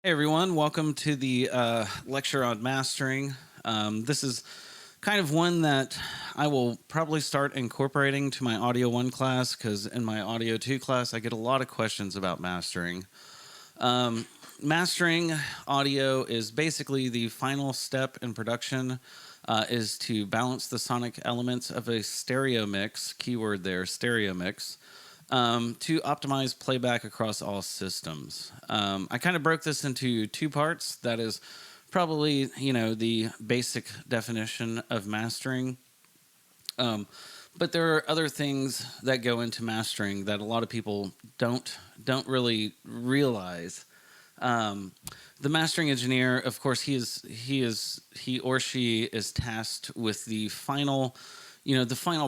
Hey everyone, welcome to the lecture on mastering. This is kind of one that I will probably start incorporating to my Audio 1 class because in my Audio 2 class I get a lot of questions about mastering. Mastering audio is basically the final step in production is to balance the sonic elements of a stereo mix, keyword there, stereo mix, to optimize playback across all systems. I kind of broke this into two parts. That is probably, the basic definition of mastering. But there are other things that go into mastering that a lot of people don't really realize. The mastering engineer, of course, he or she is tasked with the final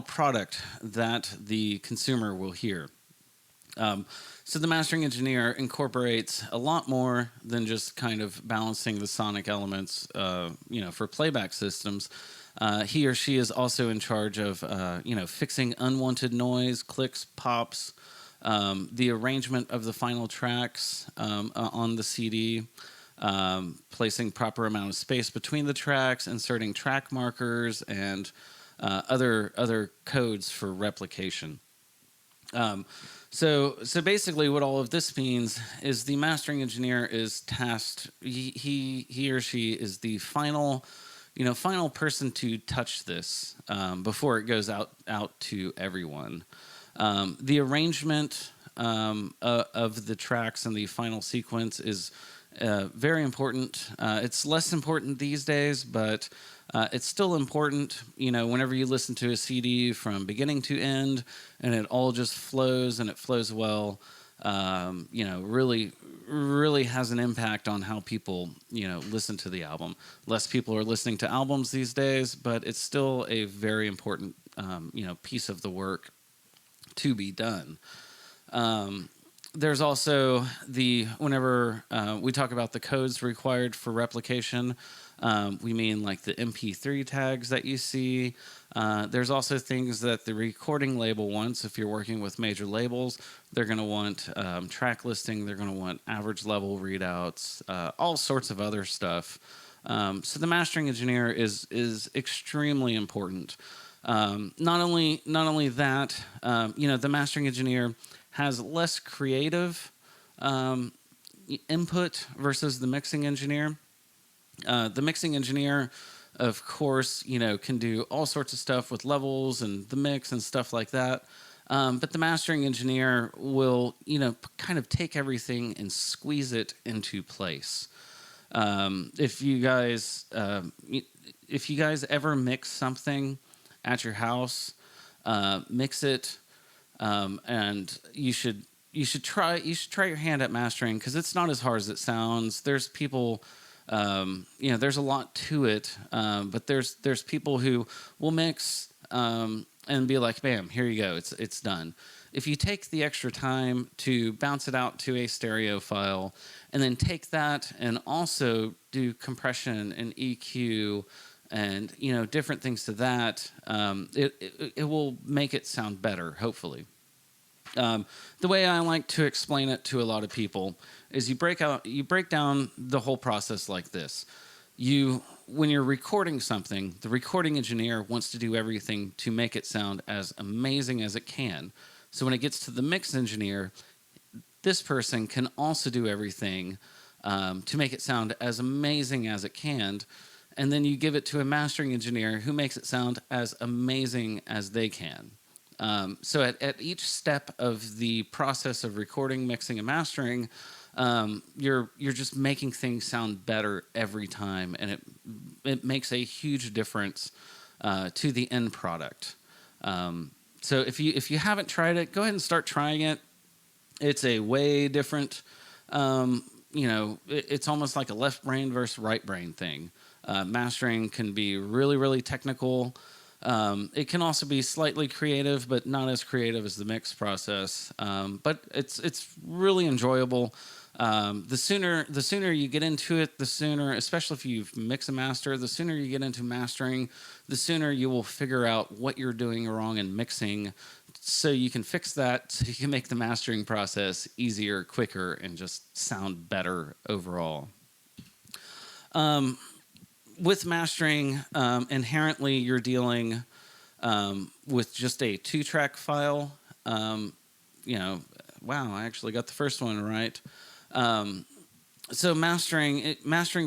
product that the consumer will hear. So the mastering engineer incorporates a lot more than just kind of balancing the sonic elements, for playback systems. He or she is also in charge of, fixing unwanted noise, clicks, pops, the arrangement of the final tracks on the CD, placing proper amount of space between the tracks, inserting track markers, and other codes for replication. So basically, what all of this means is the mastering engineer is tasked. He or she is the final person to touch this before it goes out to everyone. The arrangement of the tracks and the final sequence is very important. It's less important these days, but it's still important, whenever you listen to a CD from beginning to end and it all just flows and it flows well, really has an impact on how people, listen to the album. Less people are listening to albums these days, but it's still a very important, piece of the work to be done. There's also whenever we talk about the codes required for replication, we mean like the MP3 tags that you see. There's also things that the recording label wants. If you're working with major labels, they're going to want track listing, they're going to want average level readouts, all sorts of other stuff. So the mastering engineer is extremely important. Not only that, the mastering engineer has less creative input versus the mixing engineer. The mixing engineer, of course, can do all sorts of stuff with levels and the mix and stuff like that. But the mastering engineer will, kind of take everything and squeeze it into place. If you guys ever mix something at your house, mix it, and you should try your hand at mastering because it's not as hard as it sounds. There's people. There's a lot to it, but there's people who will mix and be like, bam, here you go, it's done. If you take the extra time to bounce it out to a stereo file, and then take that and also do compression and EQ and different things to that, it will make it sound better, hopefully. The way I like to explain it to a lot of people is you break down the whole process like this. When you're recording something, the recording engineer wants to do everything to make it sound as amazing as it can. So when it gets to the mix engineer, this person can also do everything to make it sound as amazing as it can. And then you give it to a mastering engineer who makes it sound as amazing as they can. So at each step of the process of recording, mixing, and mastering, you're just making things sound better every time, and it makes a huge difference to the end product. So if you haven't tried it, go ahead and start trying it. It's a way different. It's almost like a left brain versus right brain thing. Mastering can be really, really technical. It can also be slightly creative, but not as creative as the mix process. But it's really enjoyable. The sooner you get into it, the sooner, especially if you mix and master, the sooner you get into mastering, the sooner you will figure out what you're doing wrong in mixing, so you can fix that, so you can make the mastering process easier, quicker, and just sound better overall. With mastering, inherently you're dealing with just a 2-track file. Wow, I actually got the first one right. So mastering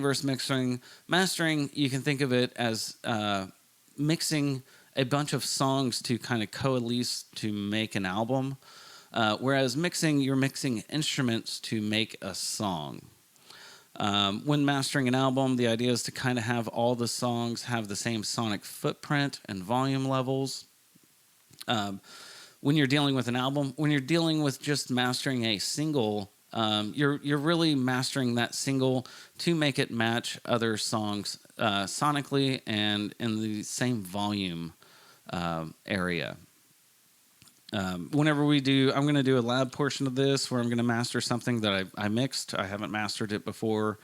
versus mixing. Mastering, you can think of it as mixing a bunch of songs to kind of coalesce to make an album. Whereas mixing, you're mixing instruments to make a song. When mastering an album, the idea is to kind of have all the songs have the same sonic footprint and volume levels. When you're dealing with an album, when you're dealing with just mastering a single, you're really mastering that single to make it match other songs sonically and in the same volume area. Whenever I'm going to do a lab portion of this where I'm going to master something that I mixed. I haven't mastered it before,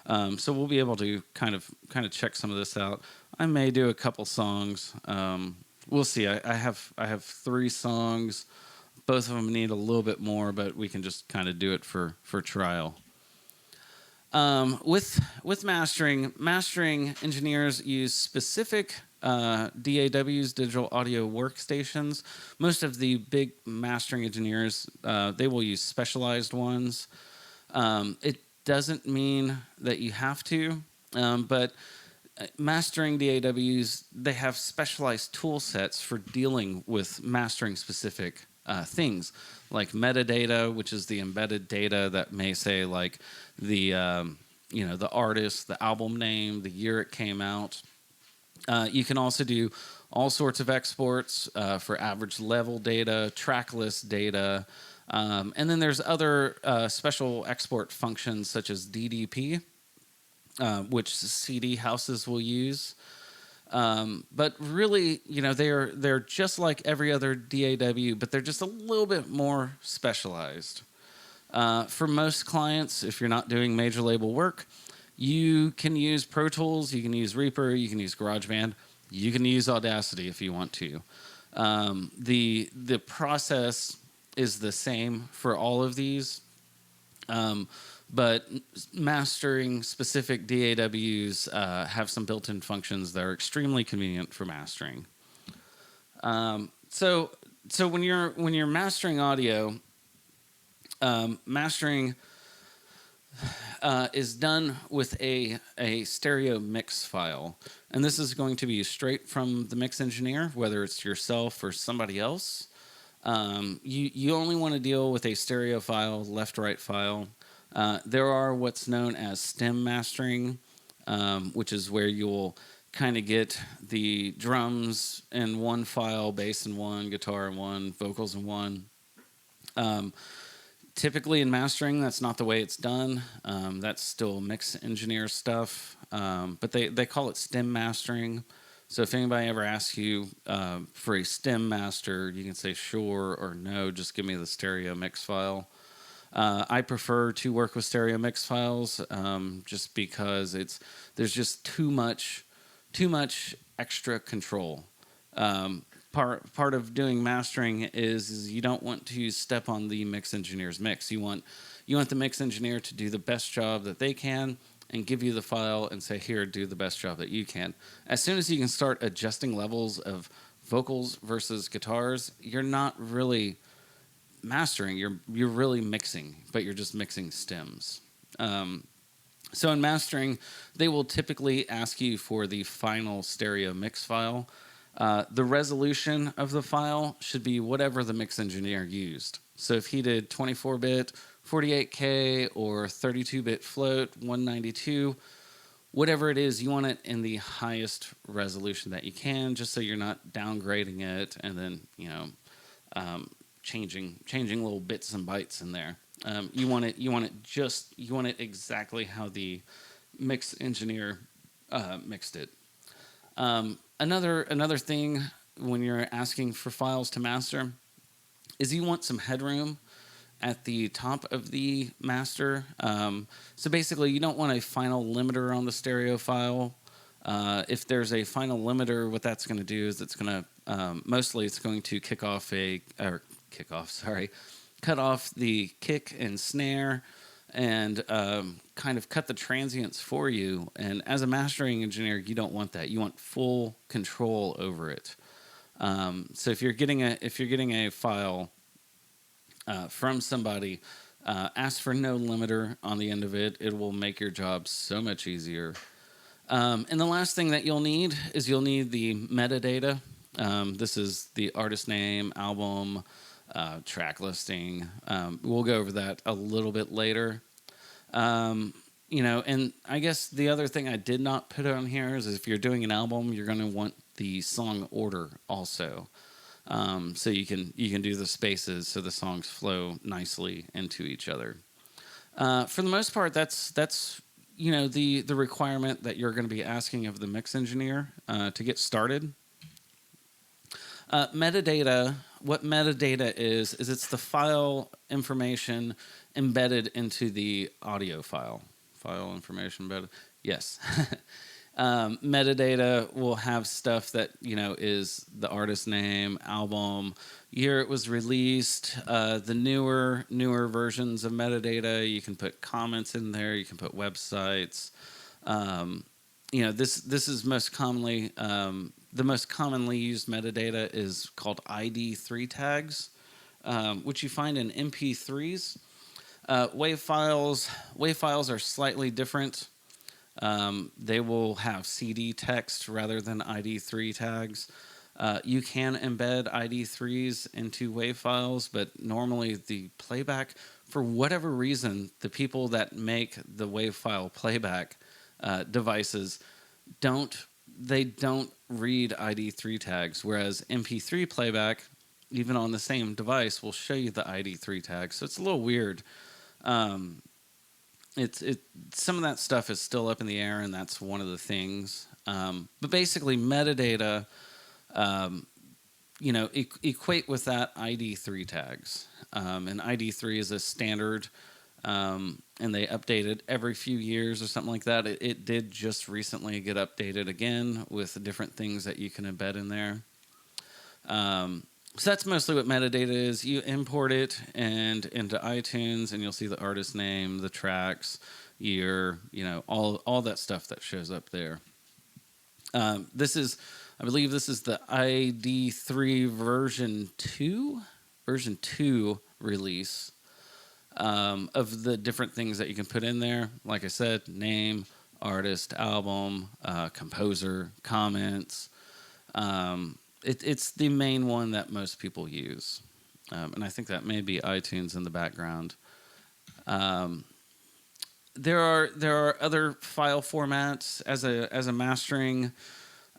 so we'll be able to kind of check some of this out. I may do a couple songs. We'll see. I have 3 songs. Both of them need a little bit more, but we can just kind of do it for trial. With mastering engineers use specific DAWs, digital audio workstations. Most of the big mastering engineers, they will use specialized ones. It doesn't mean that you have to, but mastering DAWs, they have specialized tool sets for dealing with mastering specific things, like metadata, which is the embedded data that may say like the the artist, the album name, the year it came out. You can also do all sorts of exports for average level data, track list data, and then there's other special export functions such as DDP, which CD houses will use. But really, they're just like every other DAW, but they're just a little bit more specialized. For most clients, if you're not doing major label work, you can use Pro Tools, you can use Reaper, you can use GarageBand, you can use Audacity if you want to. The process is the same for all of these, but mastering specific DAWs have some built-in functions that are extremely convenient for mastering. So when you're mastering audio, mastering is done with a stereo mix file. And this is going to be straight from the mix engineer, whether it's yourself or somebody else. You only want to deal with a stereo file, left-right file. There are what's known as stem mastering, which is where you'll kind of get the drums in one file, bass in one, guitar in one, vocals in one. Typically in mastering, that's not the way it's done. That's still mix engineer stuff, but they call it stem mastering. So if anybody ever asks you for a stem master, you can say sure or no, just give me the stereo mix file. I prefer to work with stereo mix files just because there's just too much extra control. Part of doing mastering is you don't want to step on the mix engineer's mix. You want the mix engineer to do the best job that they can and give you the file and say, here, do the best job that you can. As soon as you can start adjusting levels of vocals versus guitars, you're not really mastering. You're really mixing, but you're just mixing stems. So in mastering, they will typically ask you for the final stereo mix file. The resolution of the file should be whatever the mix engineer used. So if he did 24-bit, 48K, or 32-bit float, 192, whatever it is, you want it in the highest resolution that you can, just so you're not downgrading it and then changing little bits and bytes in there. You want it exactly how the mix engineer mixed it. Another thing when you're asking for files to master is you want some headroom at the top of the master. So basically, you don't want a final limiter on the stereo file. If there's a final limiter, what that's going to do is it's going to mostly it's going to cut off the kick and snare, and kind of cut the transients for you. And as a mastering engineer, you don't want that. You want full control over it. So if you're getting a file from somebody, ask for no limiter on the end of it. It will make your job so much easier. And the last thing that you'll need is the metadata. This is the artist name, album, track listing. We'll go over that a little bit later. And I guess the other thing I did not put on here is if you're doing an album, you're going to want the song order also. So you can do the spaces so the songs flow nicely into each other. For the most part, that's the requirement that you're going to be asking of the mix engineer to get started. Metadata. What metadata is it's the file information embedded into the audio file. File information embedded. Yes. Metadata will have stuff that is the artist name, album, year it was released, the newer versions of metadata. You can put comments in there. You can put websites. This is most commonly the most commonly used metadata is called ID3 tags, which you find in MP3s. WAV files are slightly different. They will have CD text rather than ID3 tags. You can embed ID3s into WAV files, but normally the playback, for whatever reason, the people that make the WAV file playback devices don't read ID3 tags, whereas MP3 playback, even on the same device, will show you the ID3 tags. So it's a little weird. Some of that stuff is still up in the air, and that's one of the things. But basically, metadata, equate with that ID3 tags. And ID3 is a standard, and they update it every few years or something like that. It did just recently get updated again with different things that you can embed in there. So that's mostly what metadata is. You import it and into iTunes, and you'll see the artist name, the tracks, year, all that stuff that shows up there. I believe this is the ID3 version 2 release of the different things that you can put in there. Like I said, name, artist, album, composer, comments. It's the main one that most people use. And I think that may be iTunes in the background. There are other file formats as a mastering.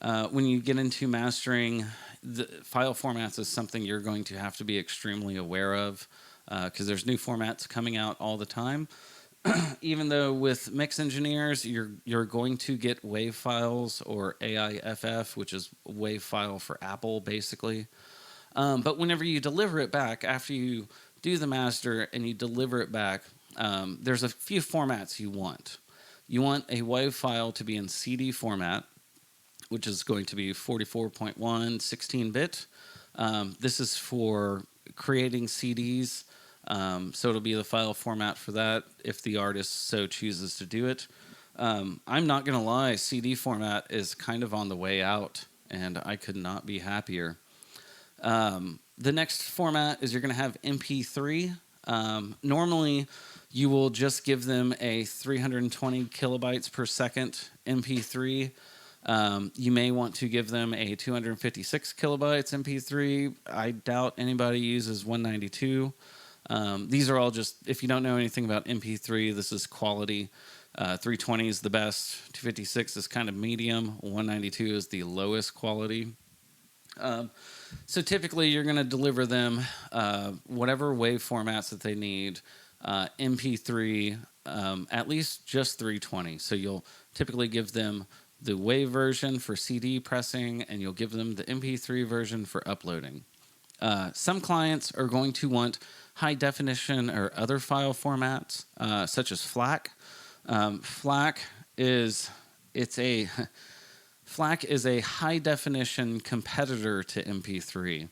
When you get into mastering, the file formats is something you're going to have to be extremely aware of because there's new formats coming out all the time. Even though with mix engineers, you're going to get WAV files or AIFF, which is WAV file for Apple, basically. But whenever you deliver it back, after you do the master and you deliver it back, there's a few formats you want. You want a WAV file to be in CD format, which is going to be 44.1, 16-bit. This is for creating CDs. So it'll be the file format for that if the artist so chooses to do it. I'm not going to lie, CD format is kind of on the way out, and I could not be happier. The next format is you're going to have MP3. Normally, you will just give them a 320 kilobytes per second MP3. You may want to give them a 256 kilobytes MP3. I doubt anybody uses 192. These are all just, if you don't know anything about MP3, this is quality. 320 is the best. 256 is kind of medium. 192 is the lowest quality. So typically you're going to deliver them whatever WAV formats that they need. MP3, at least just 320. So you'll typically give them the WAV version for CD pressing, and you'll give them the MP3 version for uploading. Some clients are going to want high definition or other file formats, such as FLAC. FLAC is FLAC is a high-definition competitor to MP3.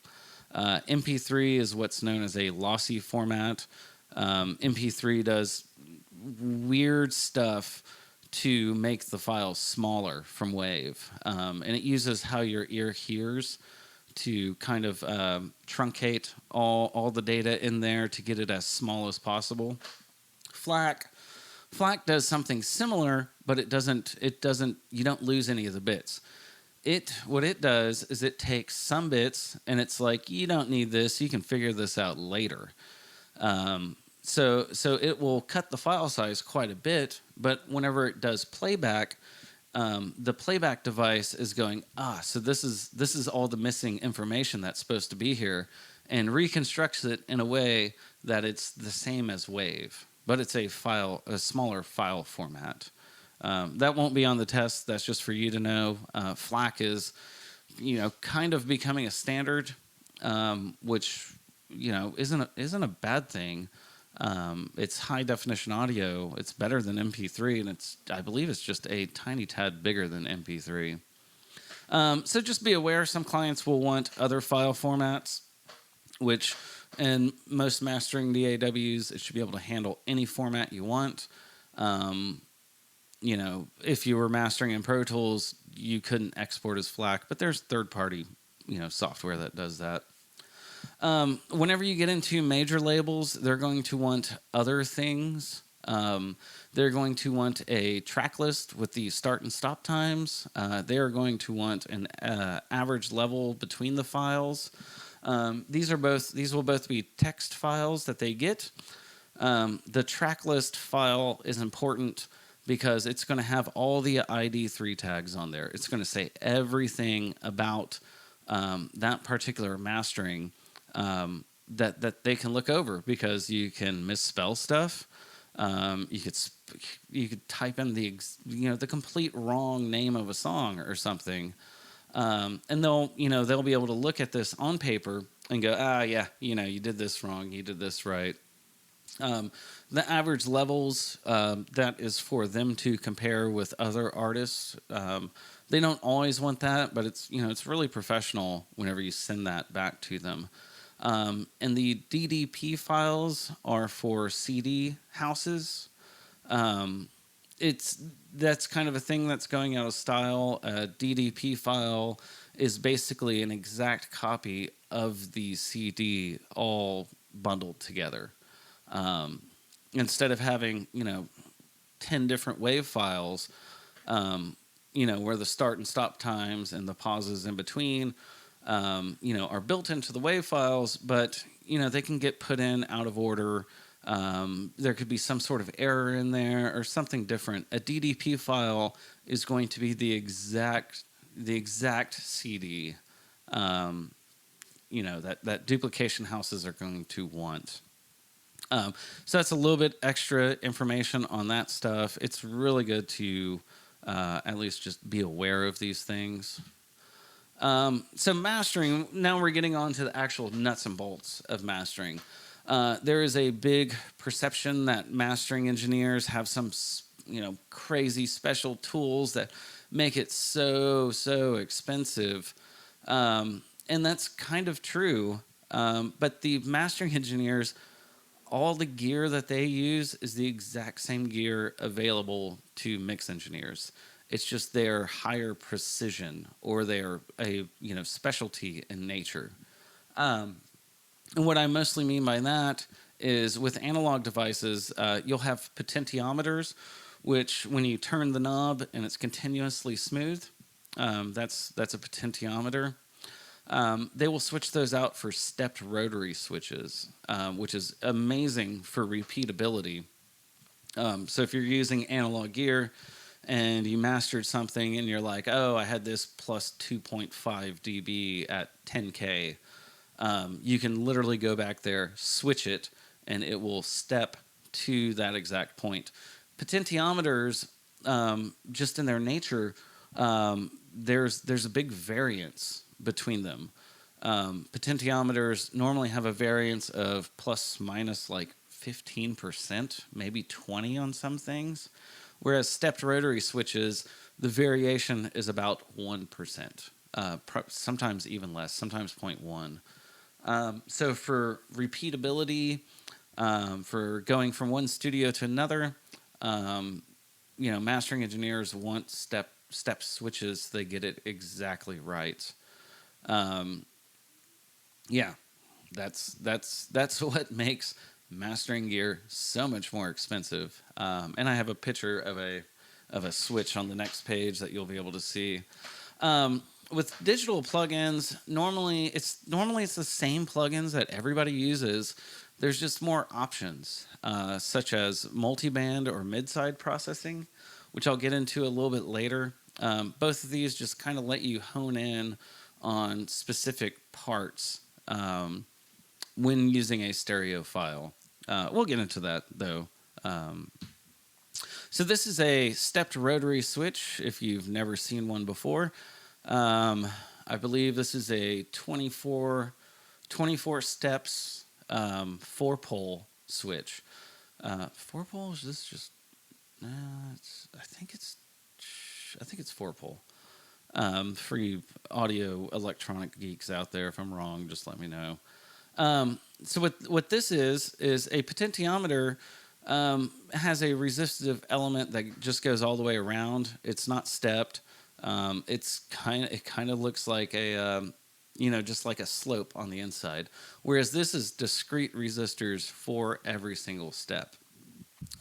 MP3 is what's known as a lossy format. MP3 does weird stuff to make the file smaller from WAV. And it uses how your ear hears to kind of truncate all the data in there to get it as small as possible. FLAC does something similar, but it doesn't, you don't lose any of the bits. What it does is it takes some bits and it's like, you don't need this, you can figure this out later. So it will cut the file size quite a bit, but whenever it does playback, the playback device is going, so this is all the missing information that's supposed to be here, and reconstructs it in a way that it's the same as WAV, but it's a smaller file format. That won't be on the test. That's just for you to know. FLAC is, kind of becoming a standard, which, isn't a bad thing. It's high definition audio. It's better than MP3, and I believe it's just a tiny tad bigger than MP3. So just be aware, some clients will want other file formats, which in most mastering DAWs, it should be able to handle any format you want. If you were mastering in Pro Tools, you couldn't export as FLAC, but there's third-party, software that does that. Whenever you get into major labels, they're going to want other things. They're going to want a track list with the start and stop times. They are going to want an average level between the files. These will both be text files that they get. The track list file is important because it's going to have all the ID3 tags on there. It's going to say everything about that particular mastering that they can look over, because you can misspell stuff. You could type in the complete wrong name of a song or something, and they'll be able to look at this on paper and go, you did this wrong, you did this right. The average levels, that is for them to compare with other artists. They don't always want that, but it's really professional whenever you send that back to them. And the DDP files are for CD houses. That's kind of a thing that's going out of style. A DDP file is basically an exact copy of the CD all bundled together. Instead of having 10 different WAV files, where the start and stop times and the pauses in between are built into the WAV files, but they can get put in out of order. There could be some sort of error in there or something different. A DDP file is going to be the exact CD that duplication houses are going to want. So that's a little bit extra information on that stuff. It's really good to at least just be aware of these things. So mastering, now we're getting on to the actual nuts and bolts of mastering. There is a big perception that mastering engineers have some, crazy special tools that make it so expensive. And that's kind of true. But the mastering engineers, all the gear that they use is the exact same gear available to mix engineers. It's just their higher precision or their specialty in nature. And what I mostly mean by that is with analog devices, you'll have potentiometers, which when you turn the knob and it's continuously smooth, that's a potentiometer. They will switch those out for stepped rotary switches, which is amazing for repeatability. So if you're using analog gear and you mastered something and you're like, I had this plus 2.5 dB at 10K, you can literally go back there, switch it, and it will step to that exact point. Potentiometers, just in their nature, there's a big variance between them. Potentiometers normally have a variance of plus minus like 15%, maybe 20 on some things, whereas stepped rotary switches, the variation is about 1%, sometimes even less, sometimes 0.1. So for repeatability, for going from one studio to another, mastering engineers want step switches. They get it exactly right. Um, yeah, that's what makes mastering gear so much more expensive. And I have a picture of a switch on the next page that you'll be able to see. With digital plugins, normally it's the same plugins that everybody uses. There's just more options, such as multiband or mid-side processing, which I'll get into a little bit later. Both of these just kind of let you hone in on specific parts when using a stereo file. We'll get into that though. So this is a stepped rotary switch. If you've never seen one before, I believe this is a 24 steps, 4-pole switch. 4-pole? Is this just? I think it's 4-pole. For you audio electronic geeks out there, if I'm wrong, just let me know. So what this is a potentiometer. Has a resistive element that just goes all the way around. It's not stepped. It kind of looks like a just like a slope on the inside, whereas this is discrete resistors for every single step.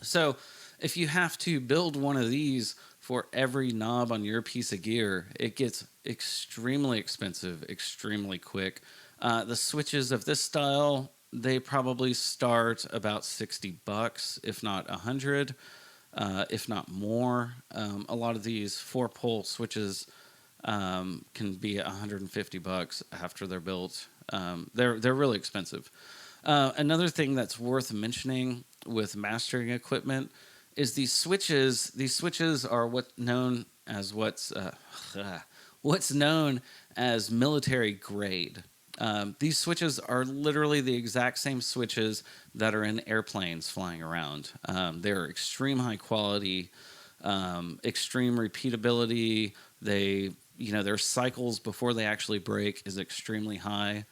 So if you have to build one of these for every knob on your piece of gear, it gets extremely expensive, extremely quick. The switches of this style, they probably start about $60, if not $100, if not more. A lot of these 4-pole switches can be $150 after they're built. They're really expensive. Another thing that's worth mentioning with mastering equipment is these switches. These switches are what's known as military grade. These switches are literally the exact same switches that are in airplanes flying around. They're extreme high quality, extreme repeatability. Their cycles before they actually break is extremely high.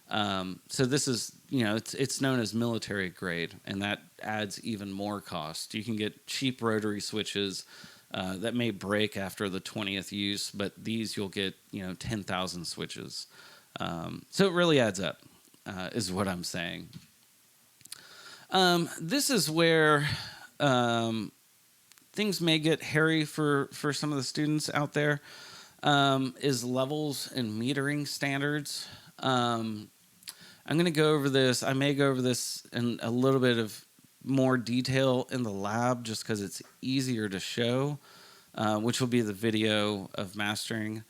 So this is, it's known as military grade, and that adds even more cost. You can get cheap rotary switches that may break after the 20th use, but these you'll get, 10,000 switches. So it really adds up, is what I'm saying. This is where things may get hairy for some of the students out there, is levels and metering standards. I'm going to go over this. I may go over this in a little bit of more detail in the lab just because it's easier to show, which will be the video of mastering.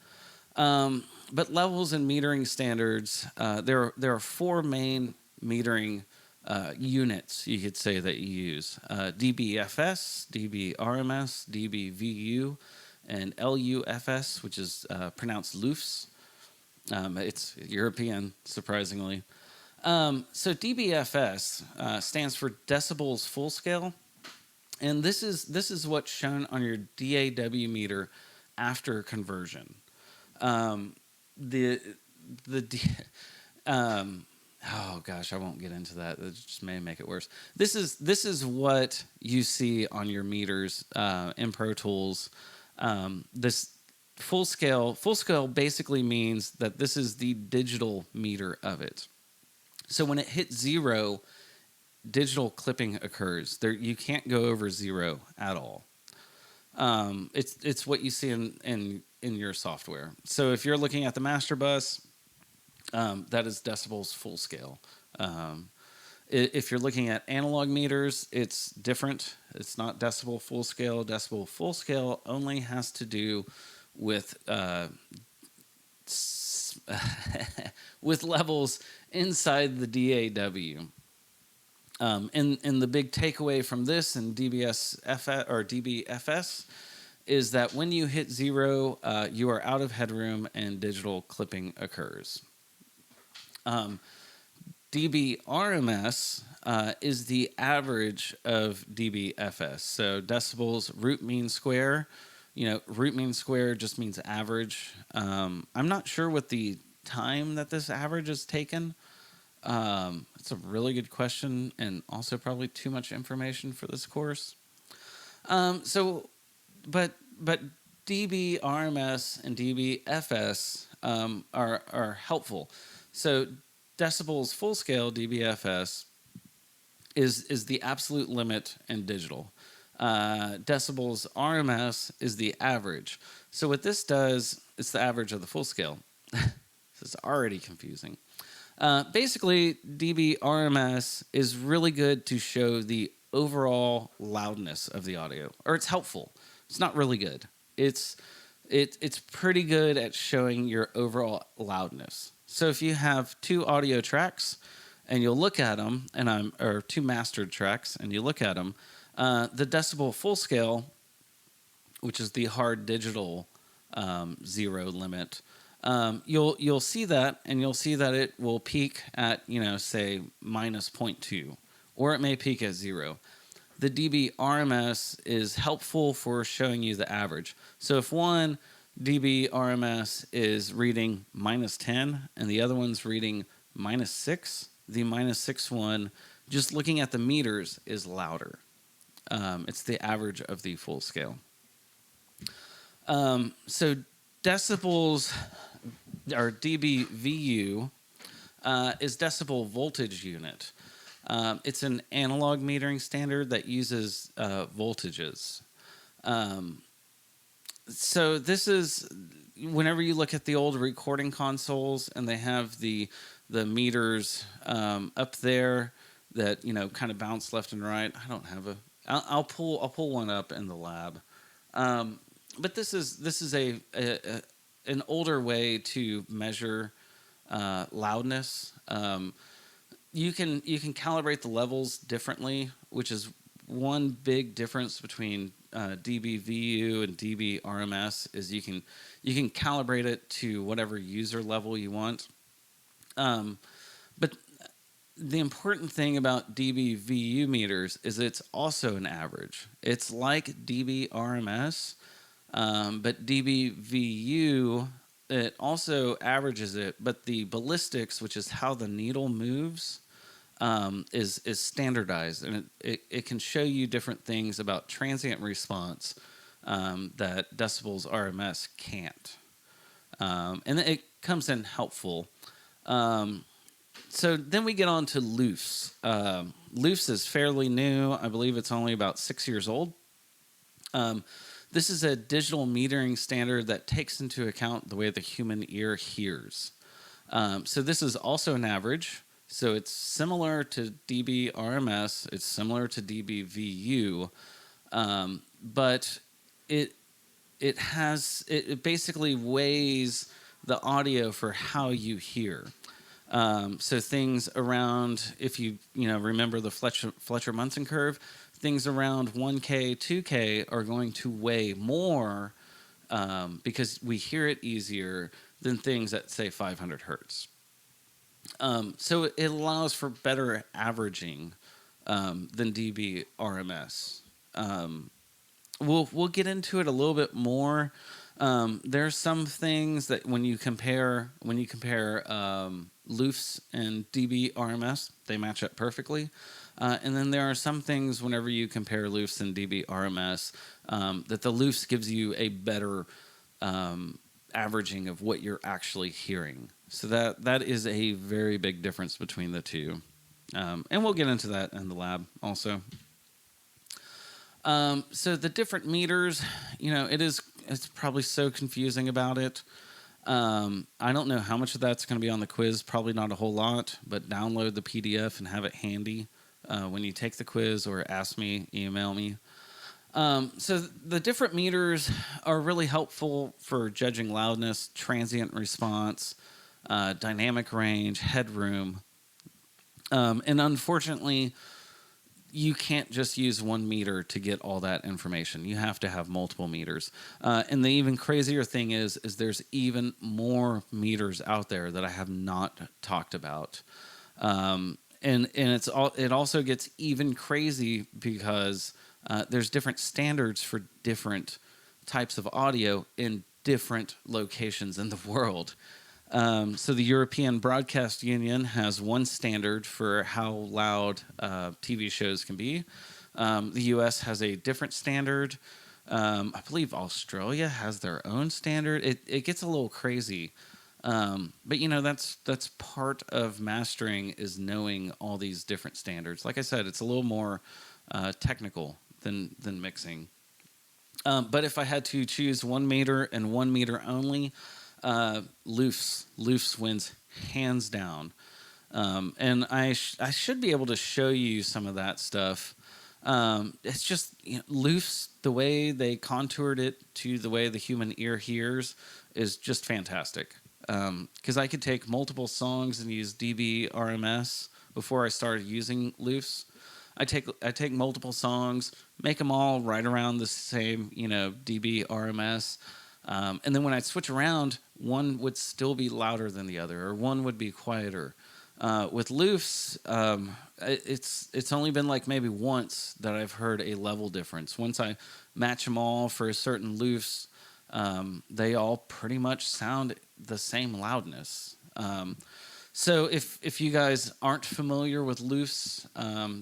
But levels and metering standards, there are 4 main metering units, you could say, that you use. DBFS, DBRMS, DBVU, and LUFS, which is pronounced LUFS. It's European, surprisingly. So DBFS stands for decibels full scale, and this is what's shown on your DAW meter after conversion. Oh gosh, I won't get into that. That just may make it worse. This is what you see on your meters in Pro Tools. This full scale basically means that this is the digital meter of it. So when it hits 0, digital clipping occurs. You can't go over 0 at all. It's what you see in your software. So if you're looking at the master bus, that is decibels full scale. If you're looking at analog meters, it's different. It's not decibel full scale. Decibel full scale only has to do with with levels inside the DAW. And the big takeaway from this and DBFS is that when you hit 0, you are out of headroom and digital clipping occurs. dB RMS is the average of dB FS. So decibels root mean square. Root mean square just means average. I'm not sure what the time that this average is taken. It's a really good question, and also probably too much information for this course. But dB RMS and dB FS are helpful. So decibels full scale dBFS is the absolute limit in digital. Decibels RMS is the average. So what this does, it's the average of the full scale. This is already confusing. Basically, dB RMS is really good to show the overall loudness of the audio, or it's helpful. It's not really good. It's pretty good at showing your overall loudness. So if you have two audio tracks and you'll look at them, or two mastered tracks, and you look at them, the decibel full scale, which is the hard digital zero limit, you'll see that, and you'll see that it will peak at, say minus 0.2, or it may peak at 0. The dB RMS is helpful for showing you the average. So if one dB RMS is reading minus 10 and the other one's reading minus 6, the minus 6 one, just looking at the meters, is louder. It's the average of the full scale. So decibels, or dBVU, is decibel voltage unit. It's an analog metering standard that uses voltages. So this is, whenever you look at the old recording consoles and they have the meters up there that kind of bounce left and right. I don't have I'll pull one up in the lab. But this is an older way to measure loudness. You can calibrate the levels differently, which is one big difference between dBVU and dB RMS, is you can calibrate it to whatever user level you want. But the important thing about dBVU meters is it's also an average. It's like dB RMS, but dBVU, it also averages it, but the ballistics, which is how the needle moves, is standardized, and it can show you different things about transient response that decibels RMS can't. And it comes in helpful. So then we get on to LUFS. LUFS is fairly new. I believe it's only about 6 years old. This is a digital metering standard that takes into account the way the human ear hears. So this is also an average. So it's similar to dB RMS. It's similar to dBVU, but it basically weighs the audio for how you hear. So things around, if you remember the Fletcher-Munson curve, things around 1K, 2K are going to weigh more because we hear it easier than things at, say, 500 hertz. So it allows for better averaging than dB RMS. We'll get into it a little bit more. There's some things that when you compare LUFS and dB RMS, they match up perfectly. And then there are some things whenever you compare LUFS and dB RMS that the LUFS gives you a better averaging of what you're actually hearing. So that is a very big difference between the two. And we'll get into that in the lab also. So the different meters, it's probably so confusing about it. I don't know how much of that's going to be on the quiz. Probably not a whole lot, but download the PDF and have it handy when you take the quiz, or ask me, email me. So the different meters are really helpful for judging loudness, transient response, dynamic range, headroom. And unfortunately, you can't just use one meter to get all that information. You have to have multiple meters. And the even crazier thing is there's even more meters out there that I have not talked about. It also gets even crazy because there's different standards for different types of audio in different locations in the world. So the European Broadcast Union has one standard for how loud TV shows can be. The U.S. has a different standard. I believe Australia has their own standard. It gets a little crazy. But that's part of mastering, is knowing all these different standards. Like I said, it's a little more technical than mixing. But if I had to choose 1 meter and 1 meter only, Loofs wins hands down. And I should be able to show you some of that stuff. It's just, Loofs, the way they contoured it to the way the human ear hears is just fantastic. Because I could take multiple songs and use dB RMS before I started using Loofs. I take multiple songs, make them all right around the same, dB RMS. And then when I switch around, one would still be louder than the other, or one would be quieter. With Loofs, it's only been like maybe once that I've heard a level difference. Once I match them all for a certain Loofs, they all pretty much sound the same loudness. So if you guys aren't familiar with Loofs,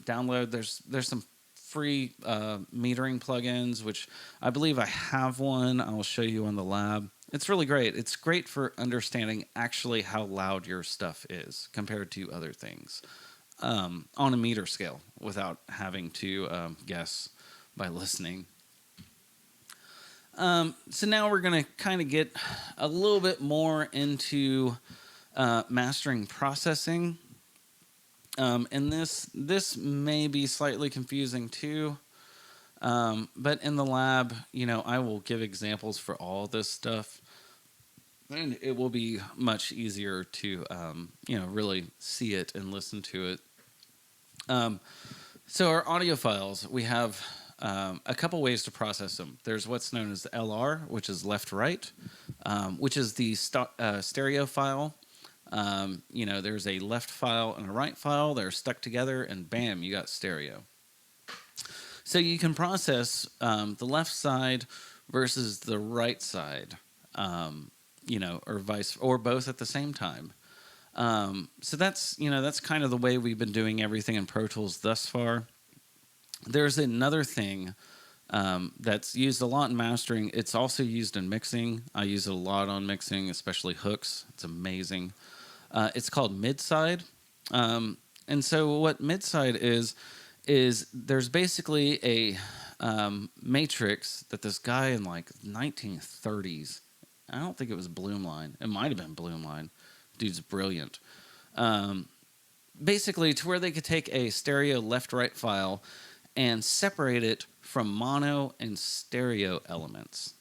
download. There's some free metering plugins, which I believe I have one. I will show you on the lab. It's really great. It's great for understanding actually how loud your stuff is compared to other things on a meter scale without having to guess by listening. So now we're going to kind of get a little bit more into mastering processing. And this may be slightly confusing too. But in the lab, I will give examples for all this stuff. And it will be much easier to, really see it and listen to it. So our audio files, we have a couple ways to process them. There's what's known as LR, which is left-right, which is the stereo file. There's a left file and a right file. They're stuck together, and bam, you got stereo. So you can process the left side versus the right side, or both at the same time. So that's kind of the way we've been doing everything in Pro Tools thus far. There's another thing that's used a lot in mastering. It's also used in mixing. I use it a lot on mixing, especially hooks. It's amazing. It's called midside. And so what midside is there's basically a matrix that this guy in like 1930s, I don't think it was Bloomline. It might have been Bloomline. Dude's brilliant. Basically to where they could take a stereo left-right file and separate it from mono and stereo elements.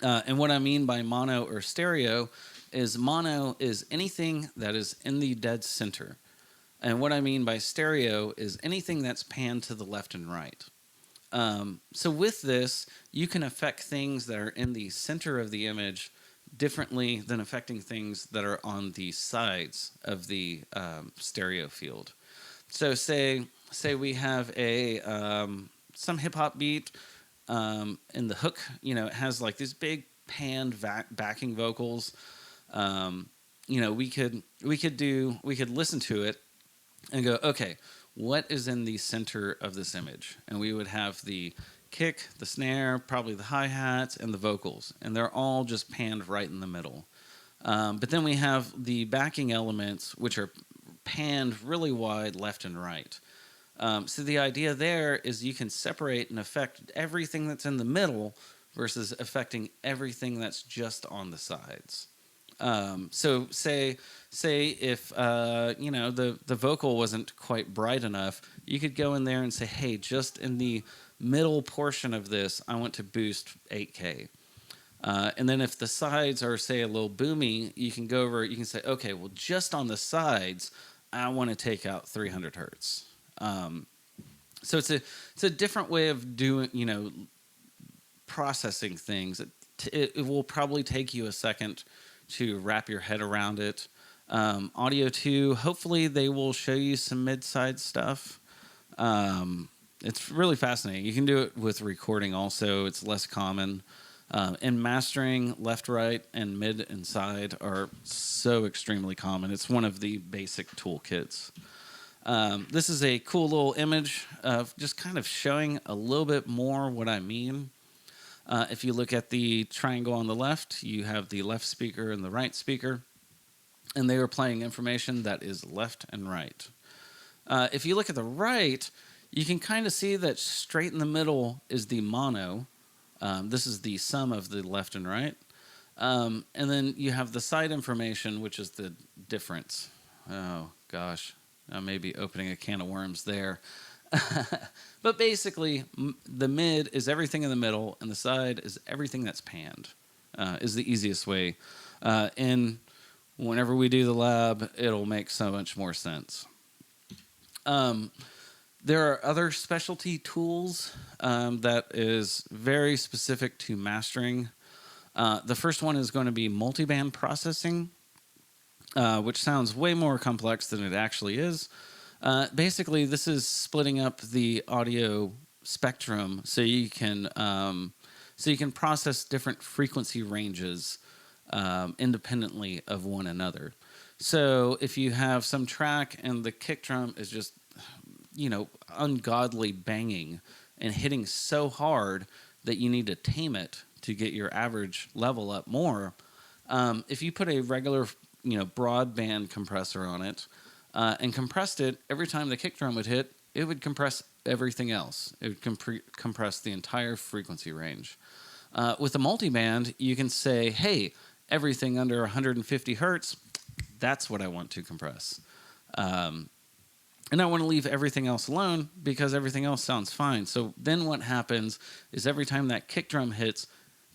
And what I mean by mono or stereo is mono is anything that is in the dead center. And what I mean by stereo is anything that's panned to the left and right. So with this, you can affect things that are in the center of the image differently than affecting things that are on the sides of the stereo field. So say we have a some hip hop beat in the hook. It has like these big panned backing vocals. We could listen to it and go, okay, what is in the center of this image? And we would have the kick, the snare, probably the hi-hats, and the vocals. And they're all just panned right in the middle. But then we have the backing elements, which are panned really wide left and right. So the idea there is you can separate and affect everything that's in the middle versus affecting everything that's just on the sides. So say if the vocal wasn't quite bright enough, you could go in there and say, hey, just in the middle portion of this, I want to boost 8K. And then if the sides are, say, a little boomy, you can go over, you can say, okay, well, just on the sides, I want to take out 300 hertz. So it's a different way of doing, processing things. It will probably take you a second to wrap your head around it. Audio 2, hopefully they will show you some mid-side stuff. It's really fascinating. You can do it with recording also. It's less common. And mastering, left, right, and mid and side are so extremely common. It's one of the basic toolkits. This is a cool little image of just kind of showing a little bit more what I mean. If you look at the triangle on the left, you have the left speaker and the right speaker, and they are playing information that is left and right. If you look at the right, you can kind of see that straight in the middle is the mono. This is the sum of the left and right. And then you have the side information, which is the difference. Oh, gosh. I may be opening a can of worms there. But basically, the mid is everything in the middle, and the side is everything that's panned, is the easiest way. And whenever we do the lab, it'll make so much more sense. There are other specialty tools that is very specific to mastering. The first one is going to be multiband processing, which sounds way more complex than it actually is. Basically, this is splitting up the audio spectrum so you can process different frequency ranges independently of one another. So if you have some track and the kick drum is just ungodly banging and hitting so hard that you need to tame it to get your average level up more. If you put a regular, broadband compressor on it and compressed it, every time the kick drum would hit, it would compress everything else. It would compress the entire frequency range. With a multiband, you can say, hey, everything under 150 hertz, that's what I want to compress. And I want to leave everything else alone because everything else sounds fine. So then what happens is every time that kick drum hits,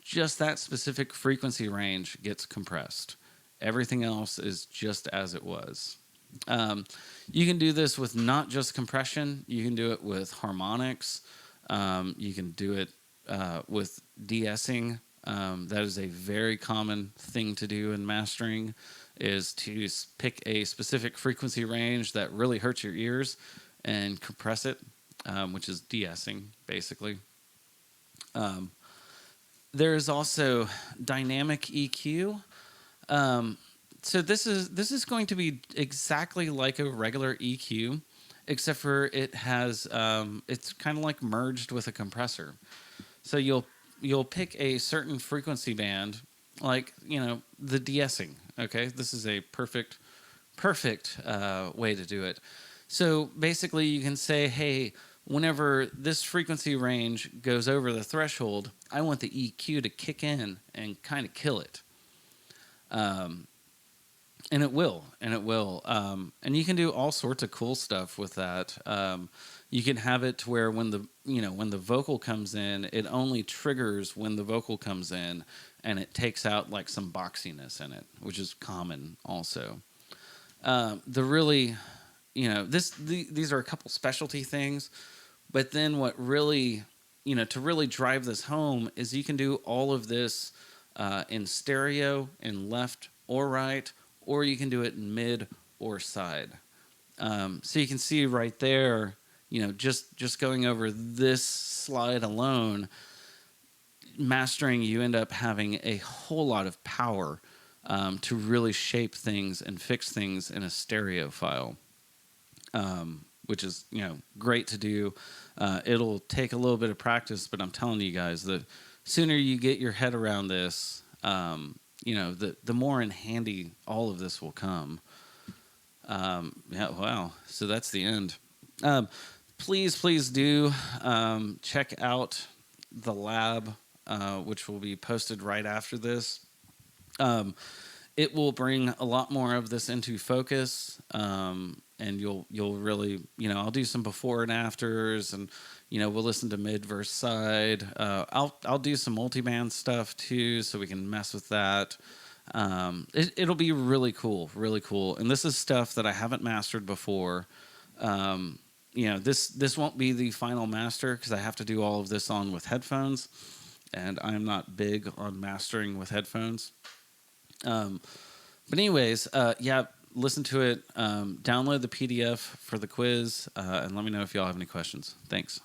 just that specific frequency range gets compressed. Everything else is just as it was. You can do this with not just compression. You can do it with harmonics. You can do it with de-essing. That is a very common thing to do in mastering, is to pick a specific frequency range that really hurts your ears and compress it, which is de-essing, basically. There is also dynamic EQ. So this is going to be exactly like a regular EQ, except for it has it's kind of like merged with a compressor. So you'll pick a certain frequency band, like the de-essing. Okay, this is a perfect way to do it. So basically, you can say, hey, whenever this frequency range goes over the threshold, I want the EQ to kick in and kind of kill it. And it will. And you can do all sorts of cool stuff with that. You can have it to where when the vocal comes in, it only triggers when the vocal comes in, and it takes out like some boxiness in it, which is common also. These are a couple specialty things, but then what really, to really drive this home is you can do all of this in stereo, in left or right, or you can do it in mid or side. So you can see right there, just going over this slide alone, mastering, you end up having a whole lot of power to really shape things and fix things in a stereo file, which is great to do. It'll take a little bit of practice, but I'm telling you guys, the sooner you get your head around this, the more in handy all of this will come. Wow. So that's the end. Please do check out the lab, which will be posted right after this. It will bring a lot more of this into focus, and you'll really, I'll do some before and afters, and we'll listen to mid versus side. I'll do some multiband stuff too, so we can mess with that. It'll be really cool, and this is stuff that I haven't mastered before. This won't be the final master because I have to do all of this on with headphones, and I'm not big on mastering with headphones. But anyways, listen to it. Download the PDF for the quiz, and let me know if y'all have any questions. Thanks.